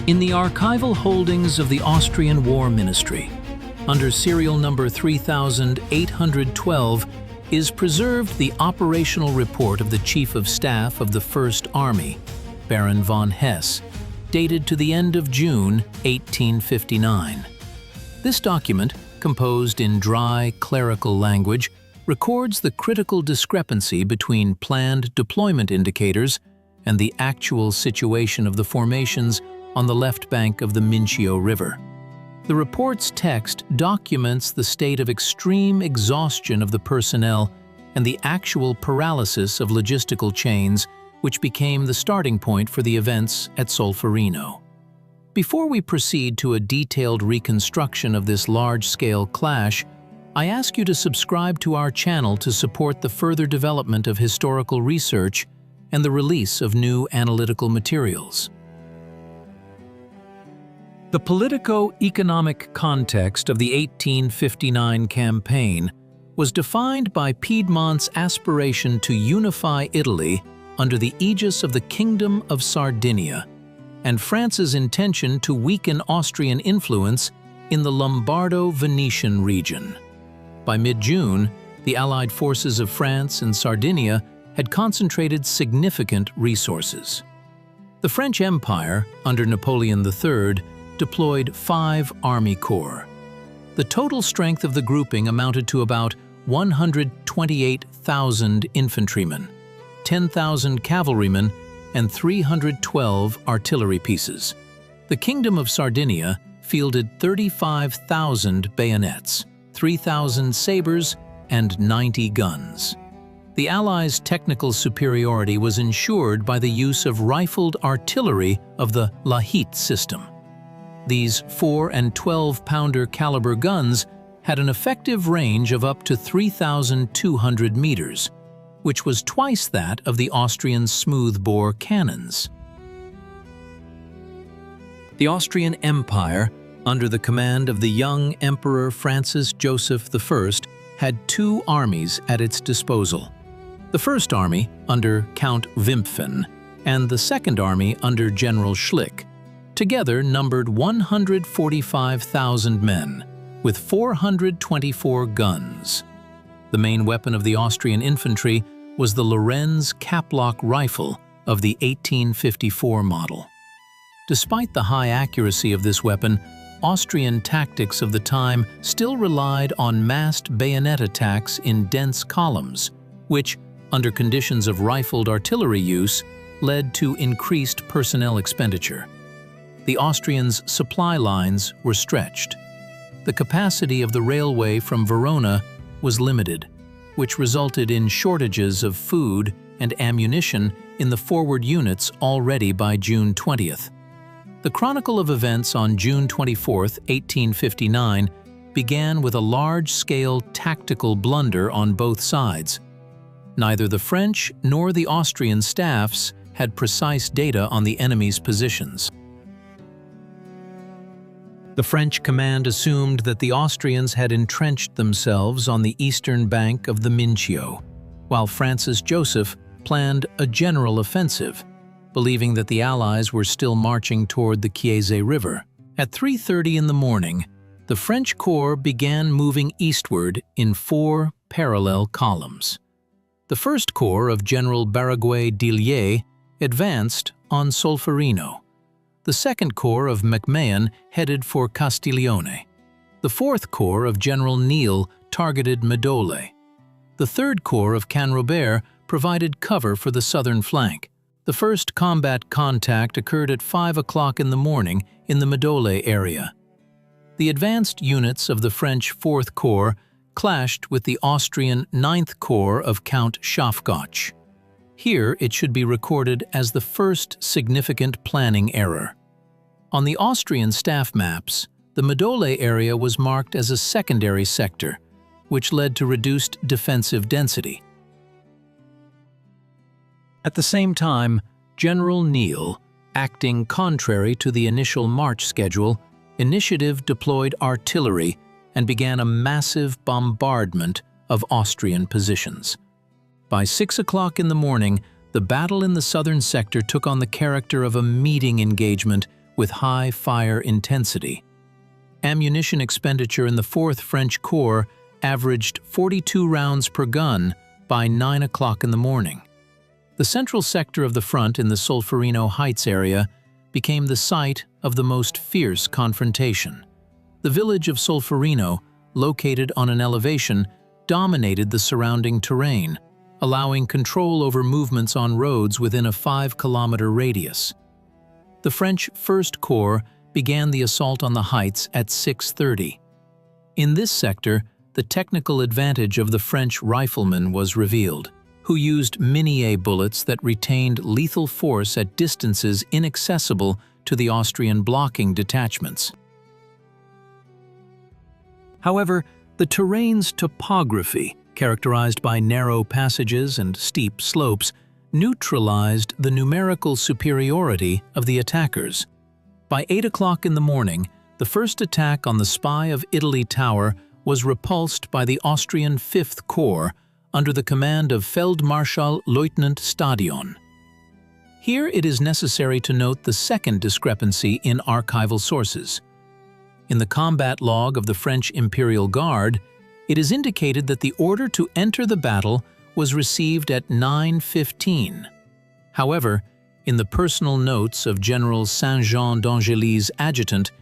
In the archival holdings of the Austrian War Ministry, under serial number 3812, is preserved the operational report of the Chief of Staff of the First Army, Baron von Hesse, dated to the end of June 1859. This document, composed in dry, clerical language, records the critical discrepancy between planned deployment indicators and the actual situation of the formations on the left bank of the Mincio River. The report's text documents the state of extreme exhaustion of the personnel and the actual paralysis of logistical chains, which became the starting point for the events at Solferino. Before we proceed to a detailed reconstruction of this large-scale clash, I ask you to subscribe to our channel to support the further development of historical research and the release of new analytical materials. The politico-economic context of the 1859 campaign was defined by Piedmont's aspiration to unify Italy under the aegis of the Kingdom of Sardinia, and France's intention to weaken Austrian influence in the Lombardo-Venetian region. By mid-June, the Allied forces of France and Sardinia had concentrated significant resources. The French Empire, under Napoleon III, deployed 5 army corps. The total strength of the grouping amounted to about 128,000 infantrymen, 10,000 cavalrymen, and 312 artillery pieces. The Kingdom of Sardinia fielded 35,000 bayonets, 3,000 sabres, and 90 guns. The Allies' technical superiority was ensured by the use of rifled artillery of the Lahit system. These 4- and 12-pounder caliber guns had an effective range of up to 3,200 meters, which was twice that of the Austrian smoothbore cannons. The Austrian Empire, under the command of the young Emperor Francis Joseph I, had 2 armies at its disposal. The First Army, under Count Wimpfen, and the Second Army under General Schlick, together numbered 145,000 men, with 424 guns. The main weapon of the Austrian infantry was the Lorenz caplock rifle of the 1854 model. Despite the high accuracy of this weapon, Austrian tactics of the time still relied on massed bayonet attacks in dense columns, which, under conditions of rifled artillery use, led to increased personnel expenditure. The Austrians' supply lines were stretched. The capacity of the railway from Verona was limited, which resulted in shortages of food and ammunition in the forward units already by June 20th. The chronicle of events on June 24, 1859, began with a large-scale tactical blunder on both sides. Neither the French nor the Austrian staffs had precise data on the enemy's positions. The French command assumed that the Austrians had entrenched themselves on the eastern bank of the Mincio, while Francis Joseph planned a general offensive, believing that the Allies were still marching toward the Chiese River. At 3:30 in the morning, the French corps began moving eastward in 4 parallel columns. The First Corps of General Barraguet-D'Illier advanced on Solferino. The Second Corps of MacMahon headed for Castiglione. The Fourth Corps of General Neil targeted Medole. The Third Corps of Canrobert provided cover for the southern flank. The first combat contact occurred at 5 o'clock in the morning in the Medole area. The advanced units of the French Fourth Corps clashed with the Austrian Ninth Corps of Count Schafgotsch. Here it should be recorded as the first significant planning error. On the Austrian staff maps, the Medole area was marked as a secondary sector, which led to reduced defensive density. At the same time, General Neil, acting contrary to the initial march schedule, initiative deployed artillery and began a massive bombardment of Austrian positions. By 6 o'clock in the morning, the battle in the southern sector took on the character of a meeting engagement with high fire intensity. Ammunition expenditure in the 4th French Corps averaged 42 rounds per gun by 9 o'clock in the morning. The central sector of the front in the Solferino Heights area became the site of the most fierce confrontation. The village of Solferino, located on an elevation, dominated the surrounding terrain, allowing control over movements on roads within a 5-kilometer radius. The French 1st Corps began the assault on the heights at 6:30. In this sector, the technical advantage of the French riflemen was revealed, who used Minié bullets that retained lethal force at distances inaccessible to the Austrian blocking detachments. However, the terrain's topography, characterized by narrow passages and steep slopes, neutralized the numerical superiority of the attackers. By 8 o'clock in the morning, the first attack on the Spy of Italy Tower was repulsed by the Austrian 5th Corps under the command of Feldmarschall Lieutenant Stadion. Here it is necessary to note the second discrepancy in archival sources. In the combat log of the French Imperial Guard, it is indicated that the order to enter the battle was received at 9:15. However, in the personal notes of General Saint-Jean d'Angély's adjutant,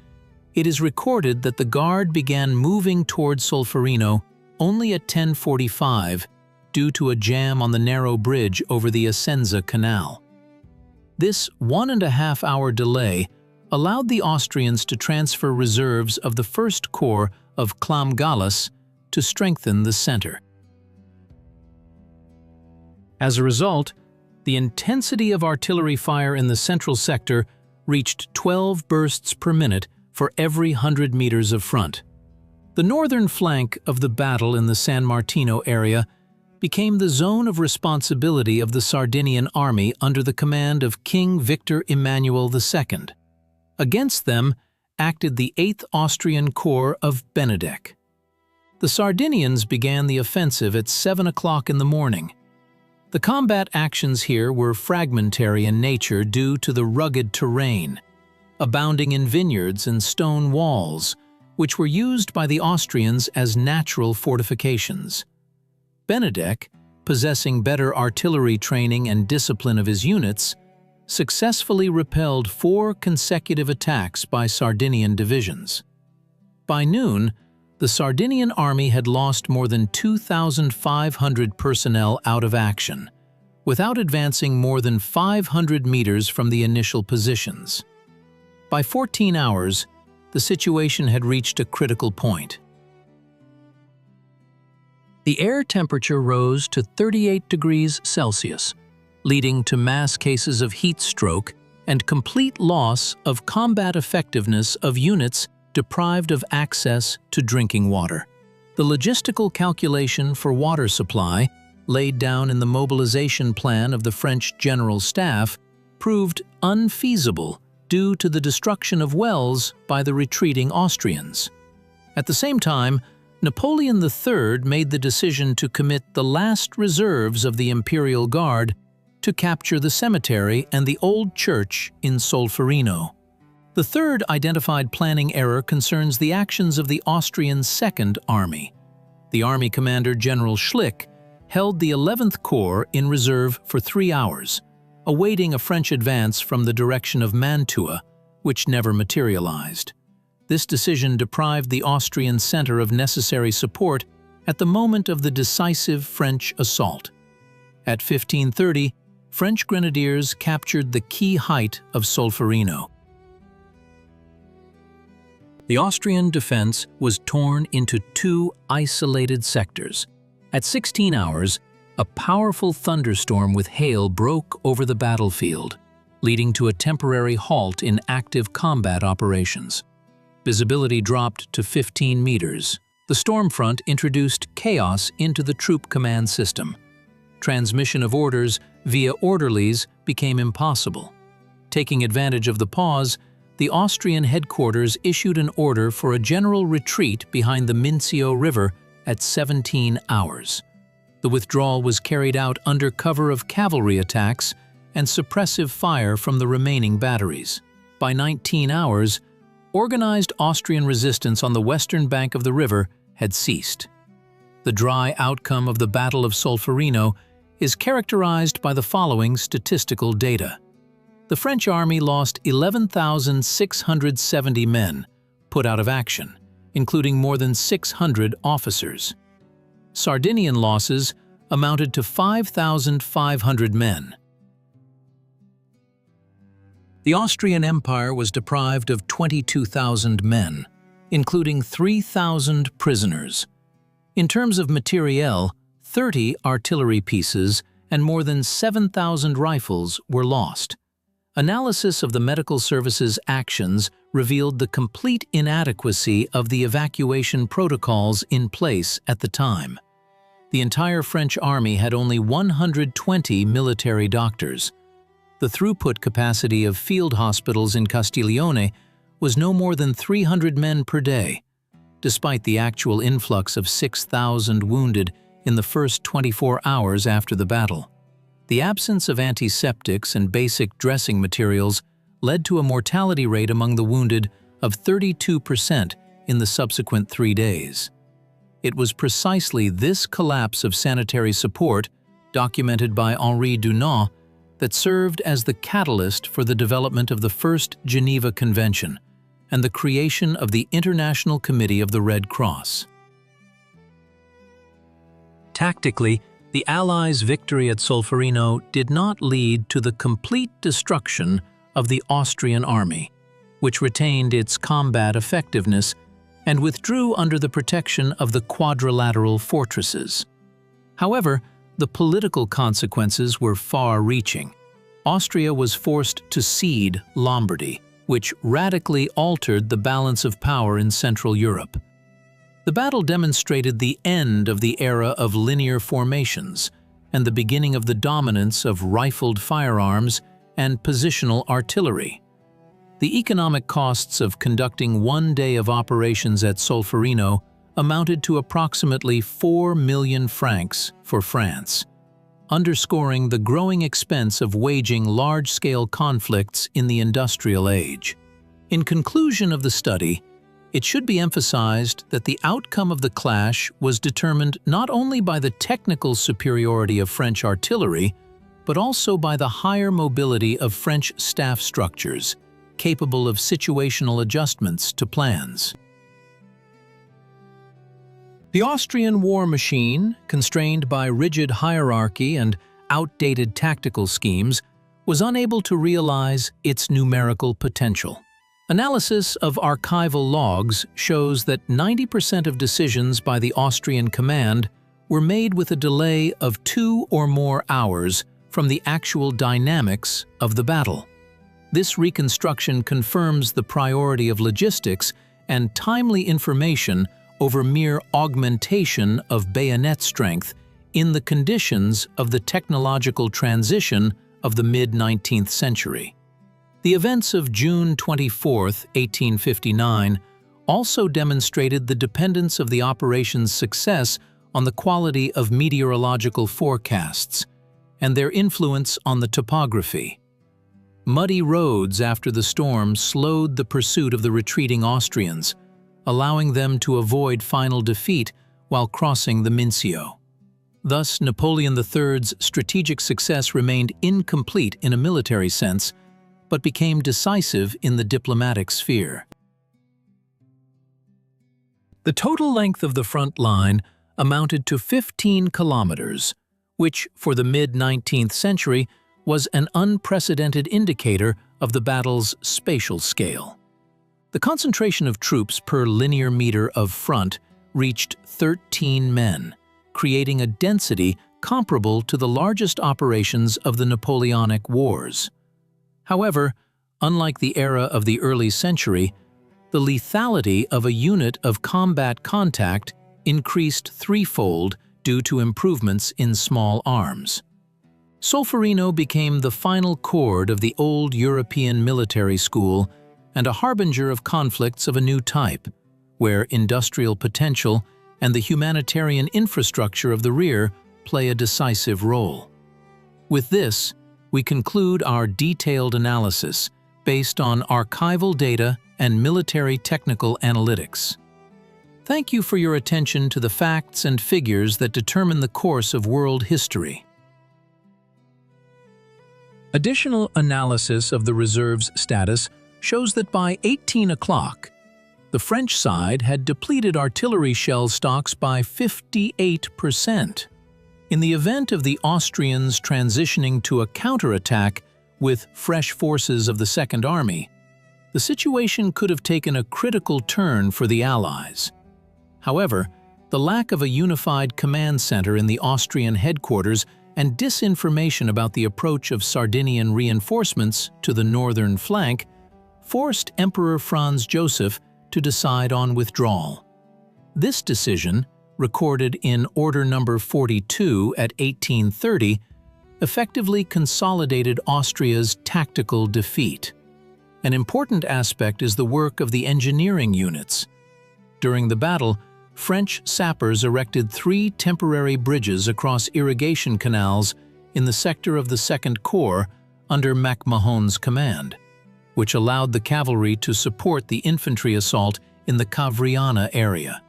it is recorded that the Guard began moving toward Solferino only at 10:45 due to a jam on the narrow bridge over the Essenza Canal. This 1.5-hour delay allowed the Austrians to transfer reserves of the 1st Corps of Clam Gallas to strengthen the center. As a result, the intensity of artillery fire in the central sector reached 12 bursts per minute for every 100 meters of front. The northern flank of the battle in the San Martino area became the zone of responsibility of the Sardinian army under the command of King Victor Emmanuel II. Against them acted the 8th Austrian Corps of Benedek. The Sardinians began the offensive at 7 o'clock in the morning. The combat actions here were fragmentary in nature due to the rugged terrain, abounding in vineyards and stone walls, which were used by the Austrians as natural fortifications. Benedek, possessing better artillery training and discipline of his units, successfully repelled 4 consecutive attacks by Sardinian divisions. By noon, the Sardinian army had lost more than 2,500 personnel out of action, without advancing more than 500 meters from the initial positions. By 14 hours, the situation had reached a critical point. The air temperature rose to 38 degrees Celsius, leading to mass cases of heat stroke and complete loss of combat effectiveness of units deprived of access to drinking water. The logistical calculation for water supply, laid down in the mobilization plan of the French General Staff, proved unfeasible due to the destruction of wells by the retreating Austrians. At the same time, Napoleon III made the decision to commit the last reserves of the Imperial Guard to capture the cemetery and the old church in Solferino. The third identified planning error concerns the actions of the Austrian Second Army. The Army Commander General Schlick held the 11th Corps in reserve for 3 hours, awaiting a French advance from the direction of Mantua, which never materialized. This decision deprived the Austrian center of necessary support at the moment of the decisive French assault. At 15:30, French grenadiers captured the key height of Solferino. The Austrian defense was torn into 2 isolated sectors. At 16 hours, a powerful thunderstorm with hail broke over the battlefield, leading to a temporary halt in active combat operations. Visibility dropped to 15 meters. The storm front introduced chaos into the troop command system. Transmission of orders via orderlies became impossible. Taking advantage of the pause, the Austrian headquarters issued an order for a general retreat behind the Mincio River at 17 hours. The withdrawal was carried out under cover of cavalry attacks and suppressive fire from the remaining batteries. by 19 hours, organized Austrian resistance on the western bank of the river had ceased. The dry outcome of the Battle of Solferino is characterized by the following statistical data. The French army lost 11,670 men put out of action, including more than 600 officers. Sardinian losses amounted to 5,500 men. The Austrian Empire was deprived of 22,000 men, including 3,000 prisoners. In terms of materiel, 30 artillery pieces and more than 7,000 rifles were lost. Analysis of the medical services actions revealed the complete inadequacy of the evacuation protocols in place at the time. The entire French army had only 120 military doctors. The throughput capacity of field hospitals in Castiglione was no more than 300 men per day, despite the actual influx of 6,000 wounded in the first 24 hours after the battle. The absence of antiseptics and basic dressing materials led to a mortality rate among the wounded of 32% in the subsequent 3 days. It was precisely this collapse of sanitary support, documented by Henri Dunant, that served as the catalyst for the development of the First Geneva Convention and the creation of the International Committee of the Red Cross. Tactically, the Allies' victory at Solferino did not lead to the complete destruction of the Austrian army, which retained its combat effectiveness and withdrew under the protection of the quadrilateral fortresses. However, the political consequences were far-reaching. Austria was forced to cede Lombardy, which radically altered the balance of power in Central Europe. The battle demonstrated the end of the era of linear formations and the beginning of the dominance of rifled firearms and positional artillery. The economic costs of conducting 1 day of operations at Solferino amounted to approximately 4 million francs for France, underscoring the growing expense of waging large-scale conflicts in the industrial age. In conclusion of the study, it should be emphasized that the outcome of the clash was determined not only by the technical superiority of French artillery, but also by the higher mobility of French staff structures, capable of situational adjustments to plans. The Austrian war machine, constrained by rigid hierarchy and outdated tactical schemes, was unable to realize its numerical potential. Analysis of archival logs shows that 90% of decisions by the Austrian command were made with a delay of 2 or more hours from the actual dynamics of the battle. This reconstruction confirms the priority of logistics and timely information over mere augmentation of bayonet strength in the conditions of the technological transition of the mid-19th century. The events of June 24, 1859, also demonstrated the dependence of the operation's success on the quality of meteorological forecasts and their influence on the topography. Muddy roads after the storm slowed the pursuit of the retreating Austrians, allowing them to avoid final defeat while crossing the Mincio. Thus, Napoleon III's strategic success remained incomplete in a military sense, but became decisive in the diplomatic sphere. The total length of the front line amounted to 15 kilometers, which, for the mid-19th century, was an unprecedented indicator of the battle's spatial scale. The concentration of troops per linear meter of front reached 13 men, creating a density comparable to the largest operations of the Napoleonic Wars. However, unlike the era of the early century, the lethality of a unit of combat contact increased threefold due to improvements in small arms. Solferino became the final chord of the old European military school and a harbinger of conflicts of a new type, where industrial potential and the humanitarian infrastructure of the rear play a decisive role. With this, we conclude our detailed analysis, based on archival data and military technical analytics. Thank you for your attention to the facts and figures that determine the course of world history. Additional analysis of the reserve's status shows that by 18 o'clock, the French side had depleted artillery shell stocks by 58%. In the event of the Austrians transitioning to a counterattack with fresh forces of the Second Army, the situation could have taken a critical turn for the Allies. However, the lack of a unified command center in the Austrian headquarters and disinformation about the approach of Sardinian reinforcements to the northern flank forced Emperor Franz Joseph to decide on withdrawal. This decision, recorded in Order Number 42 at 1830, effectively consolidated Austria's tactical defeat. An important aspect is the work of the engineering units. During the battle, French sappers erected 3 temporary bridges across irrigation canals in the sector of the Second Corps under MacMahon's command, which allowed the cavalry to support the infantry assault in the Cavriana area.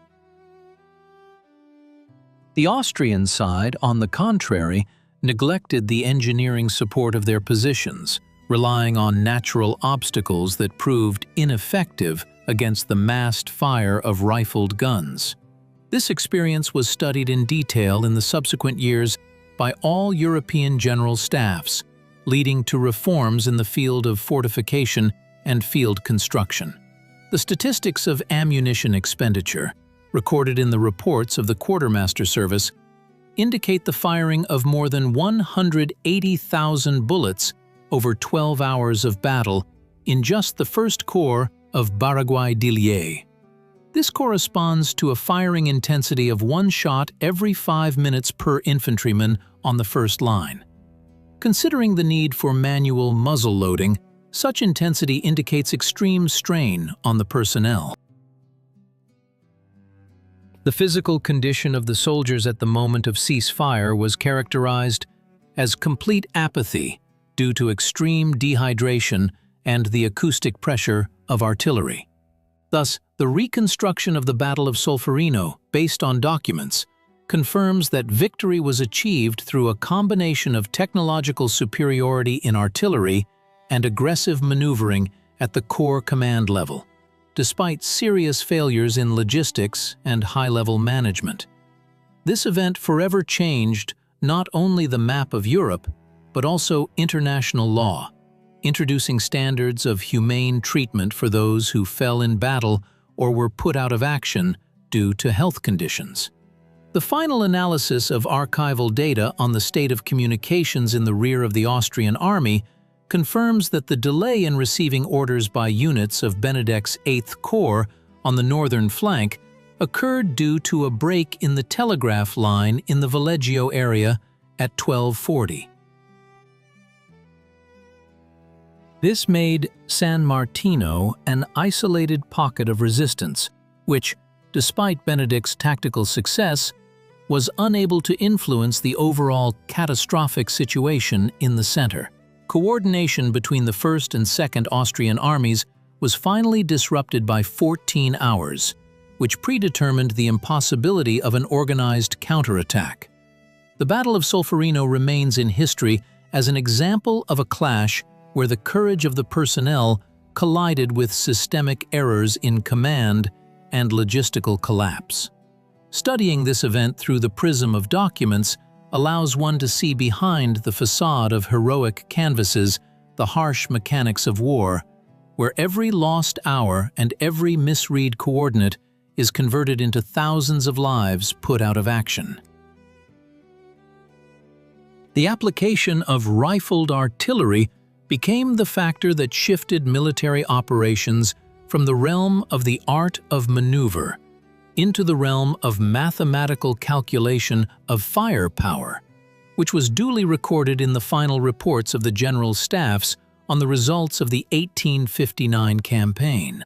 The Austrian side, on the contrary, neglected the engineering support of their positions, relying on natural obstacles that proved ineffective against the massed fire of rifled guns. This experience was studied in detail in the subsequent years by all European general staffs, leading to reforms in the field of fortification and field construction. The statistics of ammunition expenditure, recorded in the reports of the Quartermaster Service, indicate the firing of more than 180,000 bullets over 12 hours of battle in just the First Corps of Baragouin-d'Illiers. This corresponds to a firing intensity of 1 shot every 5 minutes per infantryman on the first line. Considering the need for manual muzzle loading, such intensity indicates extreme strain on the personnel. The physical condition of the soldiers at the moment of ceasefire was characterized as complete apathy due to extreme dehydration and the acoustic pressure of artillery. Thus, the reconstruction of the Battle of Solferino, based on documents, confirms that victory was achieved through a combination of technological superiority in artillery and aggressive maneuvering at the corps command level, despite serious failures in logistics and high-level management. This event forever changed not only the map of Europe, but also international law, introducing standards of humane treatment for those who fell in battle or were put out of action due to health conditions. The final analysis of archival data on the state of communications in the rear of the Austrian army confirms that the delay in receiving orders by units of Benedek's 8th Corps on the northern flank occurred due to a break in the telegraph line in the Valeggio area at 12:40. This made San Martino an isolated pocket of resistance, which, despite Benedek's tactical success, was unable to influence the overall catastrophic situation in the center. Coordination between the 1st and 2nd Austrian armies was finally disrupted by 14 hours, which predetermined the impossibility of an organized counterattack. The Battle of Solferino remains in history as an example of a clash where the courage of the personnel collided with systemic errors in command and logistical collapse. Studying this event through the prism of documents allows one to see behind the facade of heroic canvases the harsh mechanics of war, where every lost hour and every misread coordinate is converted into thousands of lives put out of action. The application of rifled artillery became the factor that shifted military operations from the realm of the art of maneuver into the realm of mathematical calculation of firepower, which was duly recorded in the final reports of the general staffs on the results of the 1859 campaign.